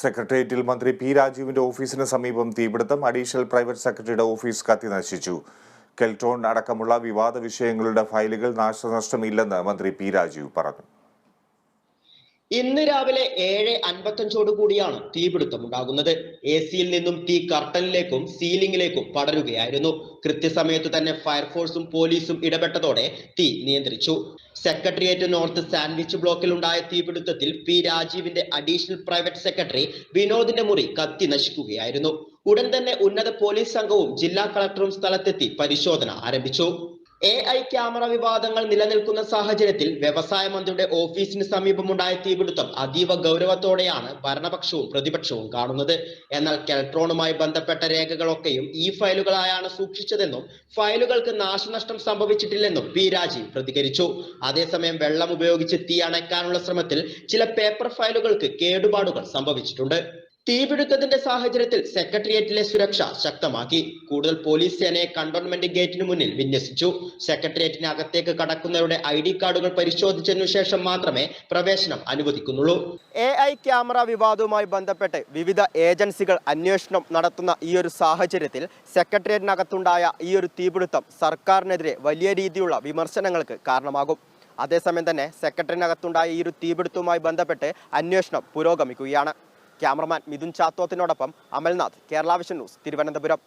സെക്രട്ടേറിയറ്റിൽ മന്ത്രി പി രാജീവിന്റെ ഓഫീസിന് സമീപം തീപിടുത്തം. അഡീഷണൽ പ്രൈവറ്റ് സെക്രട്ടറിയുടെ ഓഫീസ് കത്തി നശിച്ചു. കെൽട്രോൺ അടക്കമുള്ള വിവാദ വിഷയങ്ങളുടെ ഫയലുകൾ നാശനഷ്ടമില്ലെന്ന് മന്ത്രി പി രാജീവ് പറഞ്ഞു. ഇന്ന് രാവിലെ 7:55 കൂടിയാണ് തീപിടുത്തമുണ്ടാകുന്നത്. AC-യിൽ നിന്നും തീ കർട്ടനിലേക്കും സീലിംഗിലേക്കും പടരുകയായിരുന്നു. കൃത്യസമയത്ത് തന്നെ ഫയർഫോഴ്സും പോലീസും ഇടപെട്ടതോടെ തീ നിയന്ത്രിച്ചു. സെക്രട്ടേറിയറ്റ് നോർത്ത് സാൻഡ്വിച്ച് ബ്ലോക്കിൽ ഉണ്ടായ തീപിടുത്തത്തിൽ പി രാജീവിന്റെ അഡീഷണൽ പ്രൈവറ്റ് സെക്രട്ടറി വിനോദിന്റെ മുറി കത്തി നശിക്കുകയായിരുന്നു. ഉടൻ തന്നെ ഉന്നത പോലീസ് സംഘവും ജില്ലാ കളക്ടറും സ്ഥലത്തെത്തി പരിശോധന ആരംഭിച്ചു. AI ക്യാമറ വിവാദങ്ങൾ നിലനിൽക്കുന്ന സാഹചര്യത്തിൽ വ്യവസായ മന്ത്രിയുടെ ഓഫീസിന് സമീപമുണ്ടായ തീപിടുത്തം അതീവ ഗൗരവത്തോടെയാണ് ഭരണപക്ഷവും പ്രതിപക്ഷവും കാണുന്നത്. എന്നാൽ കെൽട്രോണുമായി ബന്ധപ്പെട്ട രേഖകളൊക്കെയും ഈ ഫയലുകളായാണ് സൂക്ഷിച്ചതെന്നും ഫയലുകൾക്ക് നാശനഷ്ടം സംഭവിച്ചിട്ടില്ലെന്നും പി രാജീവ് പ്രതികരിച്ചു. അതേസമയം വെള്ളം ഉപയോഗിച്ച് തീ അണയ്ക്കാനുള്ള ശ്രമത്തിൽ ചില പേപ്പർ ഫയലുകൾക്ക് കേടുപാടുകൾ സംഭവിച്ചിട്ടുണ്ട്. തീപിടുത്തത്തിന്റെ സാഹചര്യത്തിൽ സെക്രട്ടേറിയറ്റിലെ സുരക്ഷ ശക്തമാക്കി. കൂടുതൽ പോലീസ് സേനയെ കണ്ടോൺമെന്റ് ഗേറ്റിന് മുന്നിൽ വിന്യസിച്ചു. സെക്രട്ടേറിയറ്റിന് അകത്തേക്ക് കടക്കുന്നവരുടെ ID കാർഡുകൾ പരിശോധിച്ചതിനു ശേഷം മാത്രമേ പ്രവേശനം അനുവദിക്കുന്നുള്ളൂ. AI ക്യാമറ വിവാദവുമായി ബന്ധപ്പെട്ട് വിവിധ ഏജൻസികൾ അന്വേഷണം നടത്തുന്ന ഈ ഒരു സാഹചര്യത്തിൽ സെക്രട്ടേറിയറ്റിനകത്തുണ്ടായ ഈ ഒരു തീപിടുത്തം സർക്കാരിനെതിരെ വലിയ രീതിയിലുള്ള വിമർശനങ്ങൾക്ക് കാരണമാകും. അതേസമയം തന്നെ സെക്രട്ടേറിയറ്റിനകത്തുണ്ടായ ഈ ഒരു തീപിടുത്തവുമായി ബന്ധപ്പെട്ട് അന്വേഷണം പുരോഗമിക്കുകയാണ്. ക്യാമറമാൻ മിഥുൻ ചാത്തോത്തിനോടൊപ്പം അമൽനാഥ്, കേരള വിഷൻ ന്യൂസ്, തിരുവനന്തപുരം.